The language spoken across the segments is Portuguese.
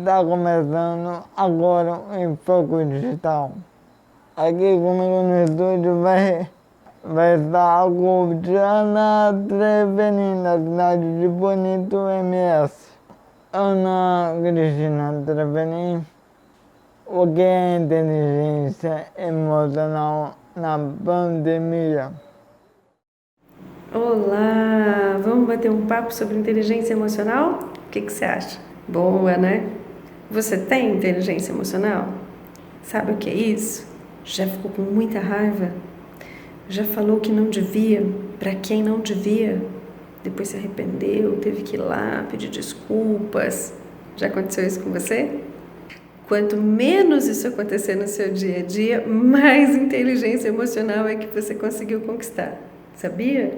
está começando agora em Foco Digital. Aqui comigo no estúdio vai estar a Diana Trevenin, da cidade de Bonito, MS. Ana Cristina Trevenin, o que é inteligência emocional na pandemia? Olá, vamos bater um papo sobre inteligência emocional? O que você acha? Boa, né? Você tem inteligência emocional? Sabe o que é isso? Já ficou com muita raiva? Já falou que não devia para quem não devia? Depois se arrependeu, teve que ir lá pedir desculpas. Já aconteceu isso com você? Quanto menos isso acontecer no seu dia a dia, mais inteligência emocional é que você conseguiu conquistar. Sabia?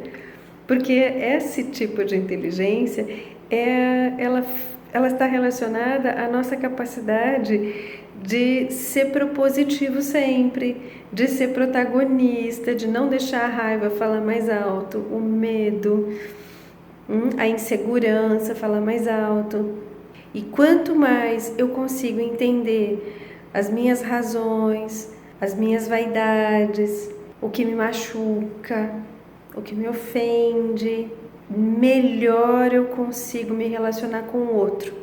Porque esse tipo de inteligência, ela está relacionada à nossa capacidade de ser propositivo sempre, de ser protagonista, de não deixar a raiva falar mais alto, o medo, a insegurança falar mais alto. E quanto mais eu consigo entender as minhas razões, as minhas vaidades, o que me machuca, o que me ofende, melhor eu consigo me relacionar com o outro.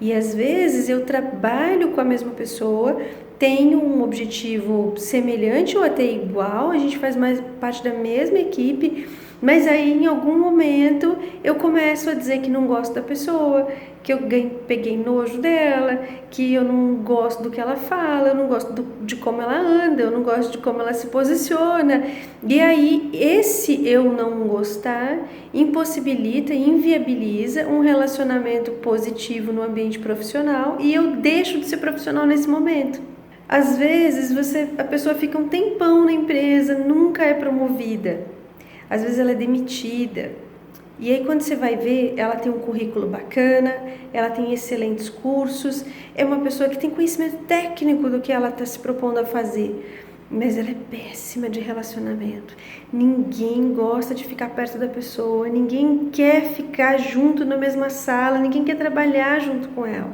E às vezes eu trabalho com a mesma pessoa, tenho um objetivo semelhante ou até igual, a gente faz mais parte da mesma equipe, mas aí em algum momento eu começo a dizer que não gosto da pessoa, que eu peguei nojo dela, que eu não gosto do que ela fala, eu não gosto de como ela anda, eu não gosto de como ela se posiciona. E aí esse eu não gostar impossibilita, inviabiliza um relacionamento positivo no ambiente profissional e eu deixo de ser profissional nesse momento. Às vezes a pessoa fica um tempão na empresa, nunca é promovida. Às vezes ela é demitida. E aí quando você vai ver, ela tem um currículo bacana, ela tem excelentes cursos, é uma pessoa que tem conhecimento técnico do que ela está se propondo a fazer, mas ela é péssima de relacionamento. Ninguém gosta de ficar perto da pessoa, ninguém quer ficar junto na mesma sala, ninguém quer trabalhar junto com ela.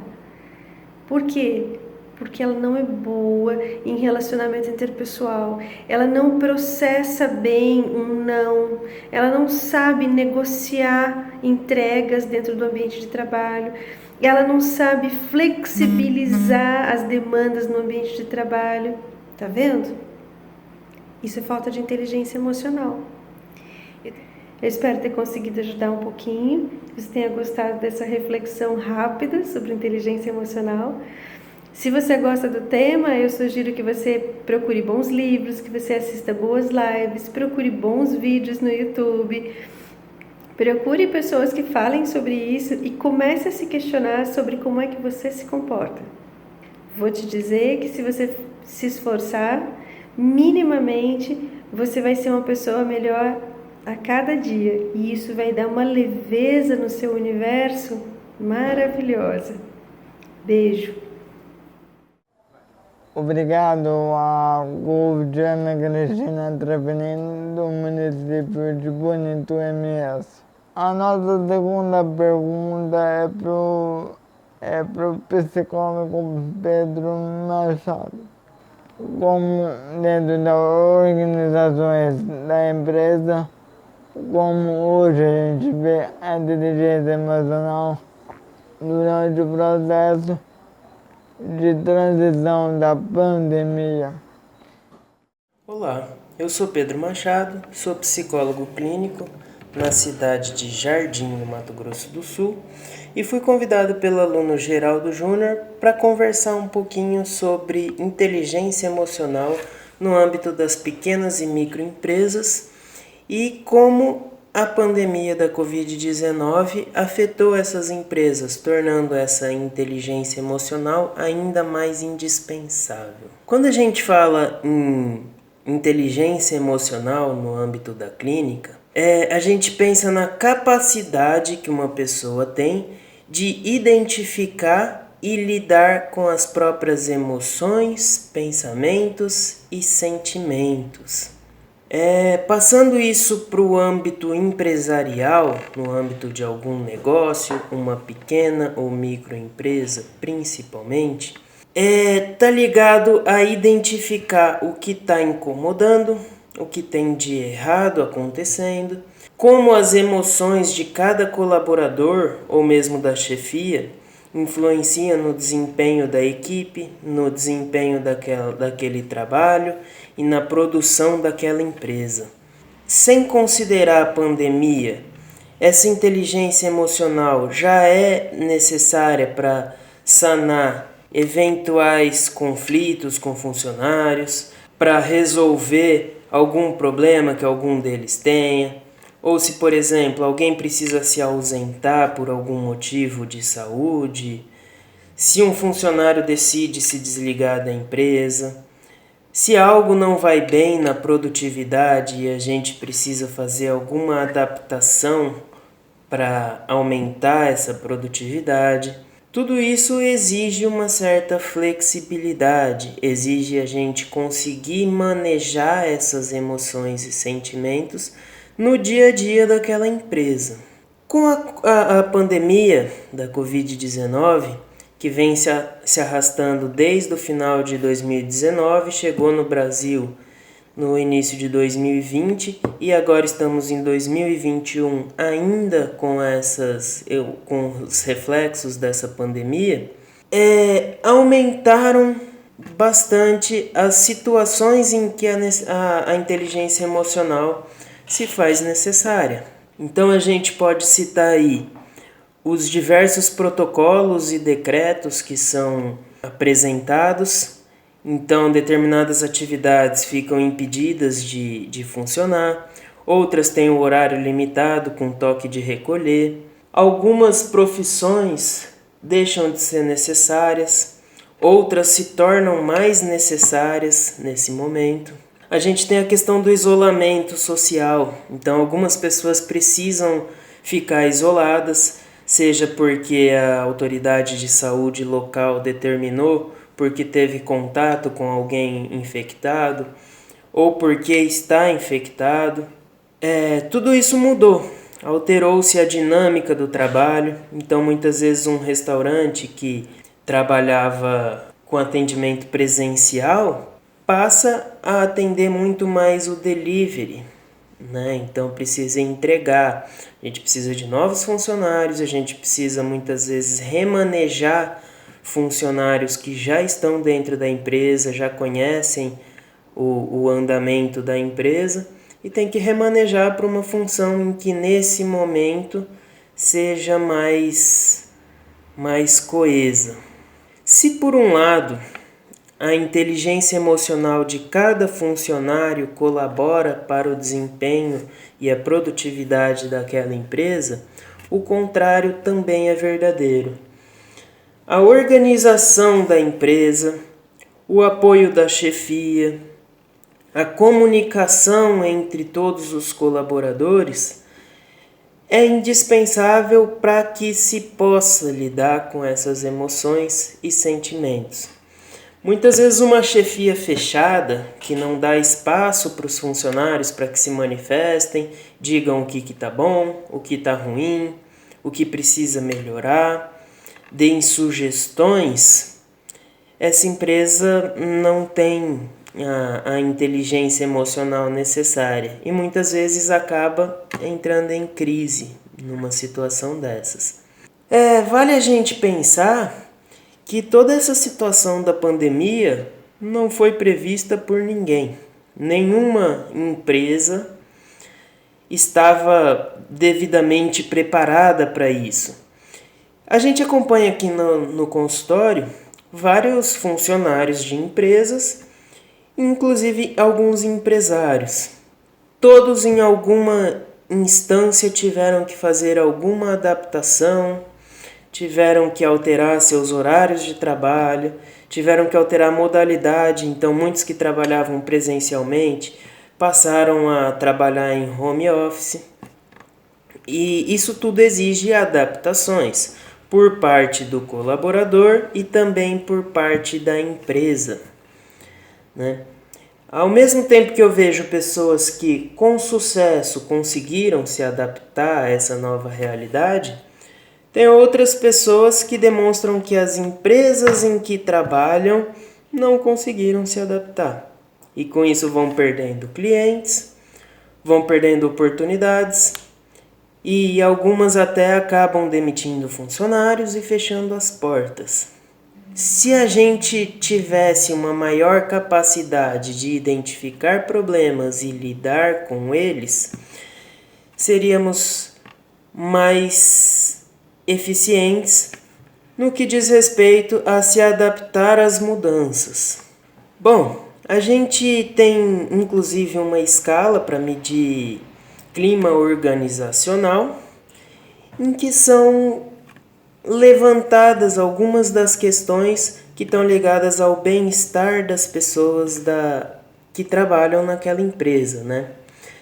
Por quê? Porque ela não é boa em relacionamento interpessoal, ela não processa bem um não, ela não sabe negociar entregas dentro do ambiente de trabalho, ela não sabe flexibilizar as demandas no ambiente de trabalho, tá vendo? Isso é falta de inteligência emocional. Eu espero ter conseguido ajudar um pouquinho, que você tenha gostado dessa reflexão rápida sobre inteligência emocional. Se você gosta do tema, eu sugiro que você procure bons livros, que você assista boas lives, procure bons vídeos no YouTube, procure pessoas que falem sobre isso e comece a se questionar sobre como é que você se comporta. Vou te dizer que se você se esforçar minimamente, você vai ser uma pessoa melhor a cada dia e isso vai dar uma leveza no seu universo maravilhosa. Beijo! Obrigado a Diana Cristina Trevenin, do município de Bonito, MS. A nossa segunda pergunta é pro psicólogo Pedro Machado. Como dentro das organizações da empresa, como hoje a gente vê a inteligência emocional durante o processo de transição da pandemia. Olá, eu sou Pedro Machado, sou psicólogo clínico na cidade de Jardim, no Mato Grosso do Sul, e fui convidado pelo aluno Geraldo Júnior para conversar um pouquinho sobre inteligência emocional no âmbito das pequenas e microempresas e como a pandemia da Covid-19 afetou essas empresas, tornando essa inteligência emocional ainda mais indispensável. Quando a gente fala em inteligência emocional no âmbito da clínica, a gente pensa na capacidade que uma pessoa tem de identificar e lidar com as próprias emoções, pensamentos e sentimentos. Passando isso para o âmbito empresarial, no âmbito de algum negócio, uma pequena ou microempresa principalmente, tá ligado a identificar o que está incomodando, o que tem de errado acontecendo, como as emoções de cada colaborador ou mesmo da chefia influenciam no desempenho da equipe, no desempenho daquele trabalho e na produção daquela empresa. Sem considerar a pandemia, essa inteligência emocional já é necessária para sanar eventuais conflitos com funcionários, para resolver algum problema que algum deles tenha, ou se, por exemplo, alguém precisa se ausentar por algum motivo de saúde, se um funcionário decide se desligar da empresa, se algo não vai bem na produtividade e a gente precisa fazer alguma adaptação para aumentar essa produtividade. Tudo isso exige uma certa flexibilidade, exige a gente conseguir manejar essas emoções e sentimentos no dia a dia daquela empresa. Com a pandemia da Covid-19, que vem se arrastando desde o final de 2019, chegou no Brasil no início de 2020 e agora estamos em 2021 ainda com os reflexos dessa pandemia, aumentaram bastante as situações em que a inteligência emocional se faz necessária. Então a gente pode citar aí os diversos protocolos e decretos que são apresentados. Então, determinadas atividades ficam impedidas de funcionar, outras têm o horário limitado com toque de recolher. Algumas profissões deixam de ser necessárias, outras se tornam mais necessárias nesse momento. A gente tem a questão do isolamento social, então algumas pessoas precisam ficar isoladas, seja porque a autoridade de saúde local determinou, porque teve contato com alguém infectado, ou porque está infectado. Tudo isso mudou, alterou-se a dinâmica do trabalho, então muitas vezes um restaurante que trabalhava com atendimento presencial passa a atender muito mais o delivery, né? Então precisa entregar, a gente precisa de novos funcionários, a gente precisa muitas vezes remanejar funcionários que já estão dentro da empresa, já conhecem o andamento da empresa e tem que remanejar para uma função em que nesse momento seja mais coesa. Se por um lado a inteligência emocional de cada funcionário colabora para o desempenho e a produtividade daquela empresa, o contrário também é verdadeiro. A organização da empresa, o apoio da chefia, a comunicação entre todos os colaboradores é indispensável para que se possa lidar com essas emoções e sentimentos. Muitas vezes uma chefia fechada, que não dá espaço para os funcionários para que se manifestem, digam o que está bom, o que está ruim, o que precisa melhorar, deem sugestões, essa empresa não tem a inteligência emocional necessária e muitas vezes acaba entrando em crise numa situação dessas. Vale a gente pensar que toda essa situação da pandemia não foi prevista por ninguém. Nenhuma empresa estava devidamente preparada para isso. A gente acompanha aqui no consultório vários funcionários de empresas, inclusive alguns empresários. Todos em alguma instância tiveram que fazer alguma adaptação, tiveram que alterar seus horários de trabalho, tiveram que alterar a modalidade, então muitos que trabalhavam presencialmente passaram a trabalhar em home office. E isso tudo exige adaptações por parte do colaborador e também por parte da empresa, né? Ao mesmo tempo que eu vejo pessoas que com sucesso conseguiram se adaptar a essa nova realidade, tem outras pessoas que demonstram que as empresas em que trabalham não conseguiram se adaptar. E com isso vão perdendo clientes, vão perdendo oportunidades e algumas até acabam demitindo funcionários e fechando as portas. Se a gente tivesse uma maior capacidade de identificar problemas e lidar com eles, seríamos mais eficientes no que diz respeito a se adaptar às mudanças. Bom, a gente tem inclusive uma escala para medir clima organizacional, em que são levantadas algumas das questões que estão ligadas ao bem-estar das pessoas que trabalham naquela empresa, né?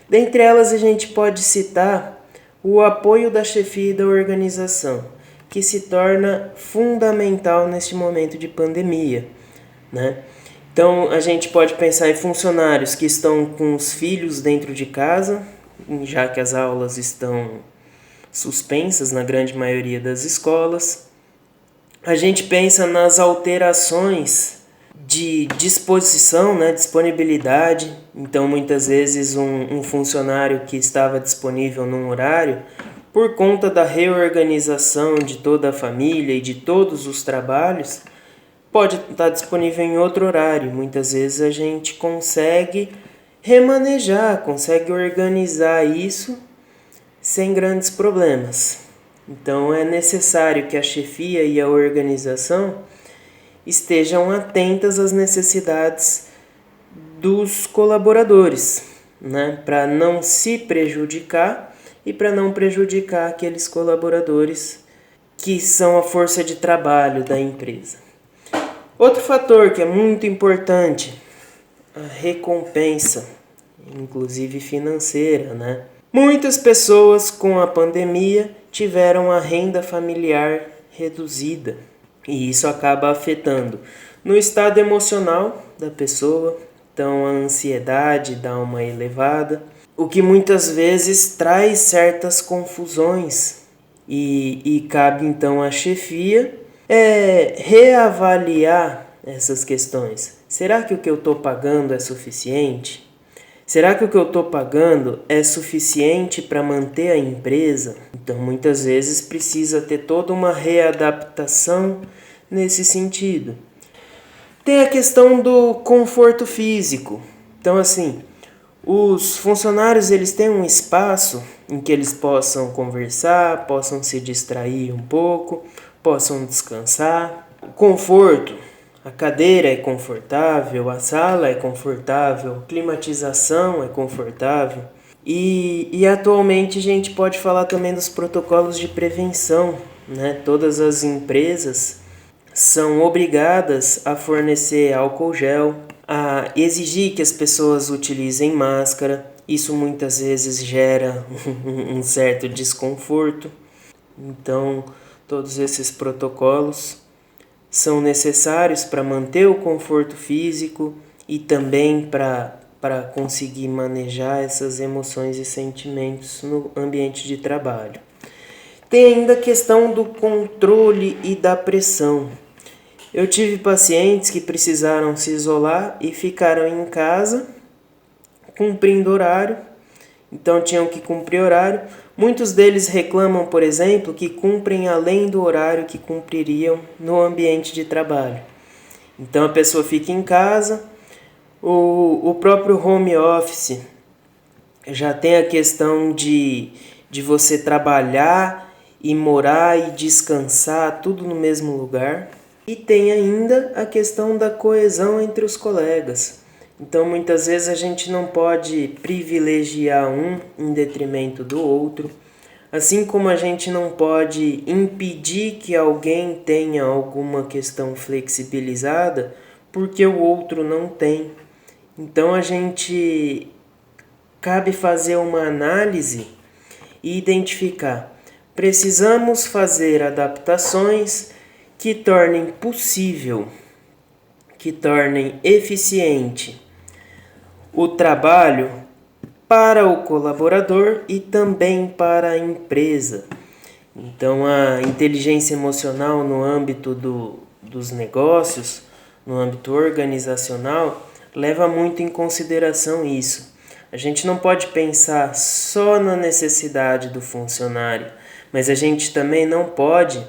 Dentre elas, a gente pode citar o apoio da chefia e da organização, que se torna fundamental neste momento de pandemia, né? Então, a gente pode pensar em funcionários que estão com os filhos dentro de casa, já que as aulas estão suspensas na grande maioria das escolas. A gente pensa nas alterações de disposição, né, disponibilidade. Então, muitas vezes, um funcionário que estava disponível num horário, por conta da reorganização de toda a família e de todos os trabalhos, pode estar disponível em outro horário. Muitas vezes a gente consegue remanejar, consegue organizar isso sem grandes problemas. Então é necessário que a chefia e a organização estejam atentas às necessidades dos colaboradores, né? Para não se prejudicar e para não prejudicar aqueles colaboradores que são a força de trabalho da empresa. Outro fator que é muito importante, a recompensa, inclusive financeira, né? Muitas pessoas com a pandemia tiveram a renda familiar reduzida e isso acaba afetando no estado emocional da pessoa, então a ansiedade dá uma elevada, o que muitas vezes traz certas confusões e cabe então à chefia reavaliar essas questões. Será que o que eu estou pagando é suficiente? Será que o que eu estou pagando é suficiente para manter a empresa? Então, muitas vezes precisa ter toda uma readaptação nesse sentido. Tem a questão do conforto físico. Então, assim, os funcionários eles têm um espaço em que eles possam conversar, possam se distrair um pouco, possam descansar. O conforto, a cadeira é confortável, a sala é confortável, a climatização é confortável. E atualmente a gente pode falar também dos protocolos de prevenção, né? Todas as empresas são obrigadas a fornecer álcool gel, a exigir que as pessoas utilizem máscara. Isso muitas vezes gera um certo desconforto. Então, todos esses protocolos são necessários para manter o conforto físico e também para conseguir manejar essas emoções e sentimentos no ambiente de trabalho. Tem ainda a questão do controle e da pressão. Eu tive pacientes que precisaram se isolar e ficaram em casa cumprindo horário, então tinham que cumprir horário. Muitos deles reclamam, por exemplo, que cumprem além do horário que cumpririam no ambiente de trabalho. Então a pessoa fica em casa, o próprio home office já tem a questão de você trabalhar e morar e descansar tudo no mesmo lugar. E tem ainda a questão da coesão entre os colegas. Então, muitas vezes a gente não pode privilegiar um em detrimento do outro, assim como a gente não pode impedir que alguém tenha alguma questão flexibilizada porque o outro não tem. Então, cabe fazer uma análise e identificar. Precisamos fazer adaptações que tornem possível, que tornem eficiente o trabalho para o colaborador e também para a empresa. Então, a inteligência emocional no âmbito dos negócios, no âmbito organizacional, leva muito em consideração isso. A gente não pode pensar só na necessidade do funcionário, mas a gente também não pode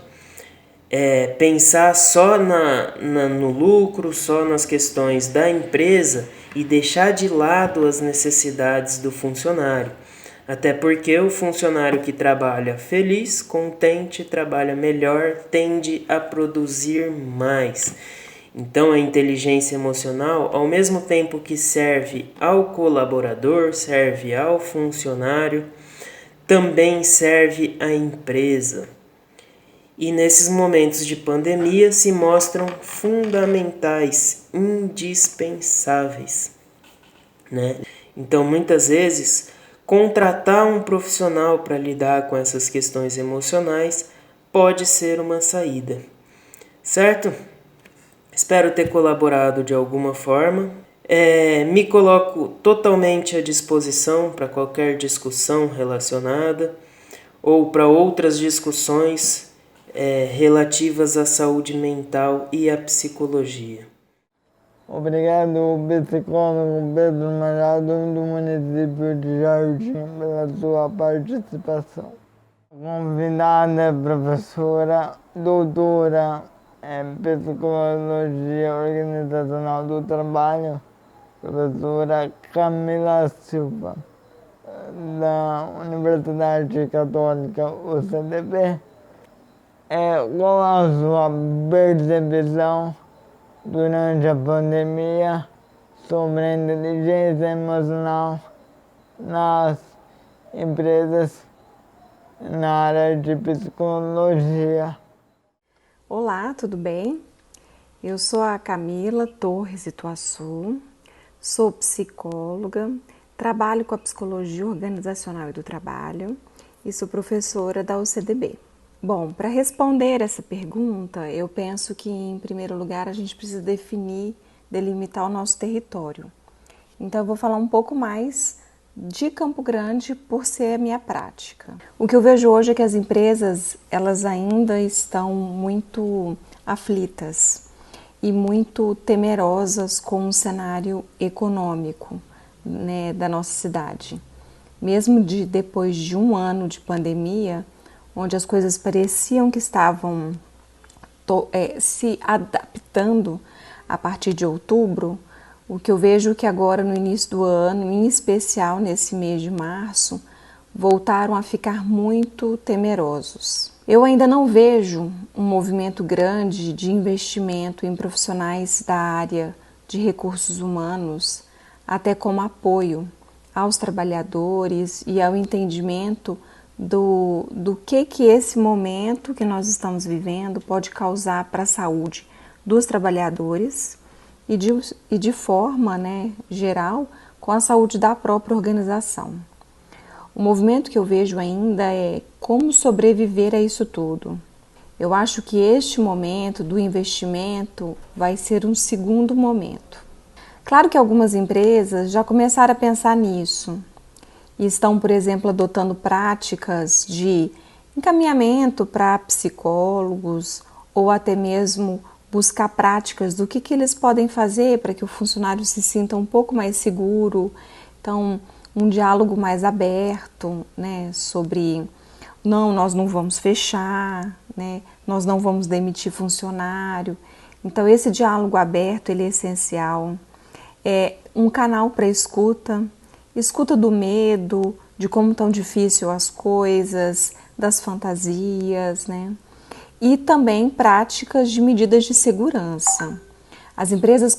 pensar só no lucro, só nas questões da empresa e deixar de lado as necessidades do funcionário. Até porque o funcionário que trabalha feliz, contente, trabalha melhor, tende a produzir mais. Então, a inteligência emocional, ao mesmo tempo que serve ao colaborador, serve ao funcionário, também serve à empresa. E nesses momentos de pandemia se mostram fundamentais, indispensáveis, né? Então, muitas vezes, contratar um profissional para lidar com essas questões emocionais pode ser uma saída, certo? Espero ter colaborado de alguma forma. Me coloco totalmente à disposição para qualquer discussão relacionada ou para outras discussões relativas à saúde mental e à psicologia. Obrigado, psicólogo Pedro Machado, do município de Jardim, pela sua participação. A convidada é a professora, doutora em Psicologia Organizacional do Trabalho, professora Camila Silva, da Universidade Católica UCDB. Qual a sua percepção durante a pandemia sobre a inteligência emocional nas empresas na área de psicologia? Olá, tudo bem? Eu sou a Camila Torres Ituaçu, sou psicóloga, trabalho com a psicologia organizacional e do trabalho e sou professora da UCDB. Bom, para responder essa pergunta, eu penso que, em primeiro lugar, a gente precisa delimitar o nosso território. Então, eu vou falar um pouco mais de Campo Grande por ser a minha prática. O que eu vejo hoje é que as empresas, elas ainda estão muito aflitas e muito temerosas com o cenário econômico, né, da nossa cidade. Mesmo depois de um ano de pandemia, onde as coisas pareciam que estavam se adaptando a partir de outubro, o que eu vejo que agora no início do ano, em especial nesse mês de março, voltaram a ficar muito temerosos. Eu ainda não vejo um movimento grande de investimento em profissionais da área de recursos humanos, até como apoio aos trabalhadores e ao entendimento do que esse momento que nós estamos vivendo pode causar para a saúde dos trabalhadores e de forma, né, geral, com a saúde da própria organização. O movimento que eu vejo ainda é como sobreviver a isso tudo. Eu acho que este momento do investimento vai ser um segundo momento. Claro que algumas empresas já começaram a pensar nisso e estão, por exemplo, adotando práticas de encaminhamento para psicólogos ou até mesmo buscar práticas do que eles podem fazer para que o funcionário se sinta um pouco mais seguro. Então, um diálogo mais aberto, né, sobre nós não vamos fechar, né, nós não vamos demitir funcionário. Então, esse diálogo aberto, ele é essencial. É um canal para escuta do medo, de como tão difícil as coisas, das fantasias, né? E também práticas de medidas de segurança. As empresas,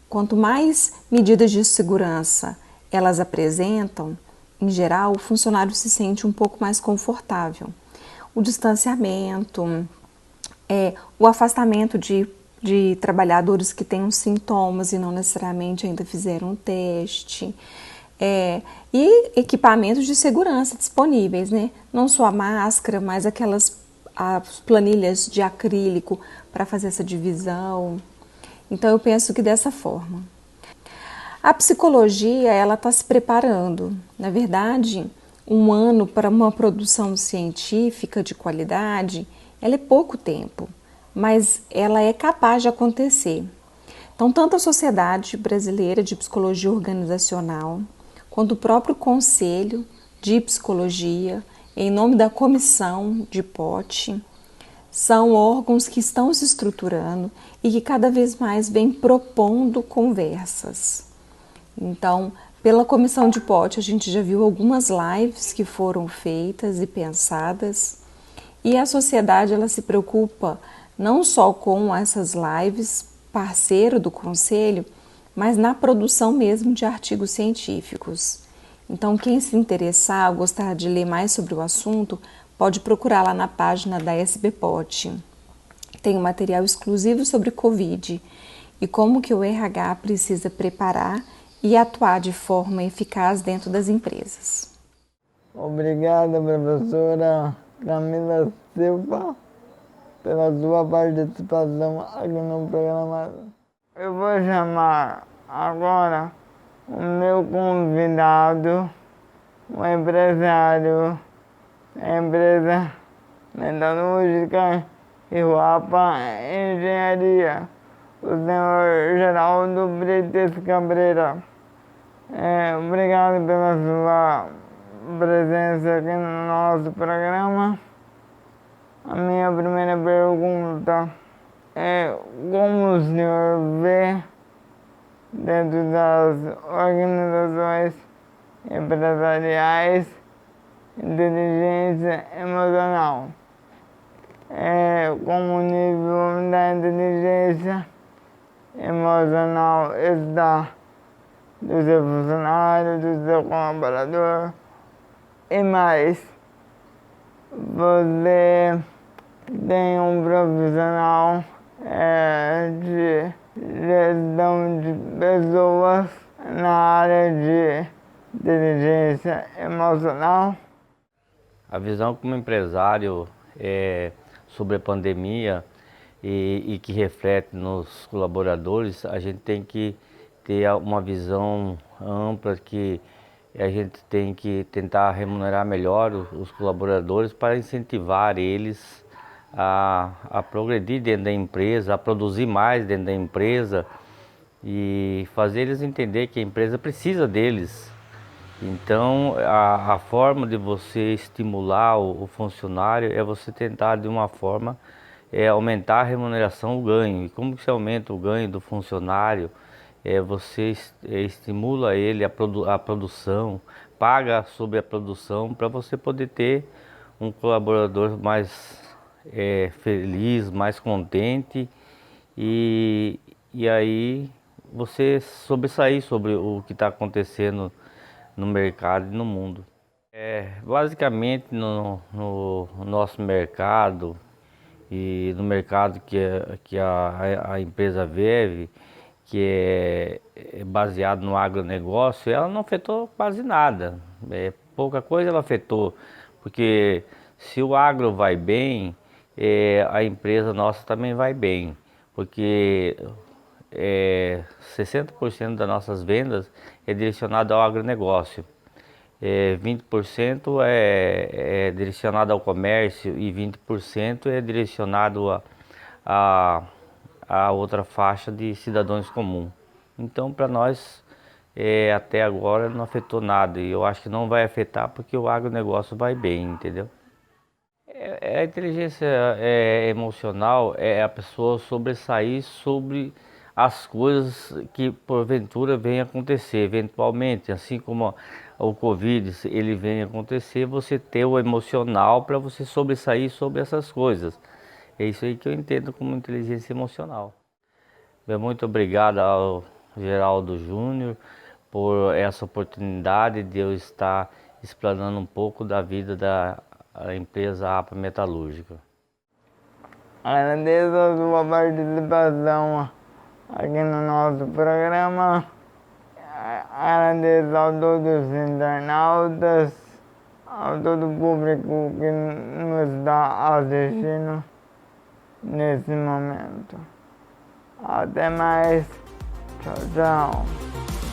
quanto mais medidas de segurança elas apresentam, em geral, o funcionário se sente um pouco mais confortável. O distanciamento, o afastamento de trabalhadores que tenham sintomas e não necessariamente ainda fizeram um teste, e equipamentos de segurança disponíveis, né? Não só a máscara, mas as planilhas de acrílico para fazer essa divisão. Então, eu penso que dessa forma. A psicologia, ela está se preparando. Na verdade, um ano para uma produção científica de qualidade, ela é pouco tempo, mas ela é capaz de acontecer. Então, tanto a Sociedade Brasileira de Psicologia Organizacional, quanto o próprio Conselho de Psicologia, em nome da Comissão de POT, são órgãos que estão se estruturando e que cada vez mais vêm propondo conversas. Então, pela Comissão de POT, a gente já viu algumas lives que foram feitas e pensadas, e a sociedade ela se preocupa não só com essas lives, parceiro do Conselho, mas na produção mesmo de artigos científicos. Então, quem se interessar ou gostar de ler mais sobre o assunto, pode procurar lá na página da SBPOT. Tem um material exclusivo sobre Covid e como que o RH precisa preparar e atuar de forma eficaz dentro das empresas. Obrigado, professora Camila Silva, pela sua participação aqui no programa. Eu vou chamar agora o meu convidado, um empresário da empresa metalúrgica e Ruapa Engenharia, o senhor Geraldo Brites Cabreira. Obrigado pela sua presença aqui no nosso programa. A minha primeira pergunta é como o senhor vê dentro das organizações empresariais inteligência emocional. Como o nível da inteligência emocional está do seu funcionário, do seu colaborador e mais. Você tem um profissional de gestão de pessoas na área de inteligência emocional. A visão como empresário sobre a pandemia e que reflete nos colaboradores, a gente tem que ter uma visão ampla que a gente tem que tentar remunerar melhor os colaboradores para incentivar eles a progredir dentro da empresa, a produzir mais dentro da empresa e fazer eles entender que a empresa precisa deles. Então, a forma de você estimular o funcionário é você tentar de uma forma aumentar a remuneração, o ganho. E como que você aumenta o ganho do funcionário? Você estimula ele a produção, paga sobre a produção para você poder ter um colaborador mais feliz, mais contente e aí você sobressair sobre o que está acontecendo no mercado e no mundo. Basicamente no nosso mercado e no mercado que a empresa vive, que é baseado no agronegócio, ela não afetou quase nada. Pouca coisa ela afetou, porque se o agro vai bem, a empresa nossa também vai bem, porque 60% das nossas vendas é direcionado ao agronegócio, 20% é direcionado ao comércio e 20% é direcionado a outra faixa de cidadãos comuns. Então, para nós, até agora não afetou nada e eu acho que não vai afetar porque o agronegócio vai bem, entendeu? A inteligência emocional é a pessoa sobressair sobre as coisas que porventura vem acontecer, eventualmente, assim como o Covid ele vem acontecer, você ter o emocional para você sobressair sobre essas coisas. É isso aí que eu entendo como inteligência emocional. Muito obrigado ao Geraldo Júnior por essa oportunidade de eu estar explanando um pouco da vida da empresa APA Metalúrgica. Agradeço a sua participação aqui no nosso programa. Agradeço a todos os internautas, a todo o público que nos está assistindo nesse momento. Até mais. Tchau, tchau.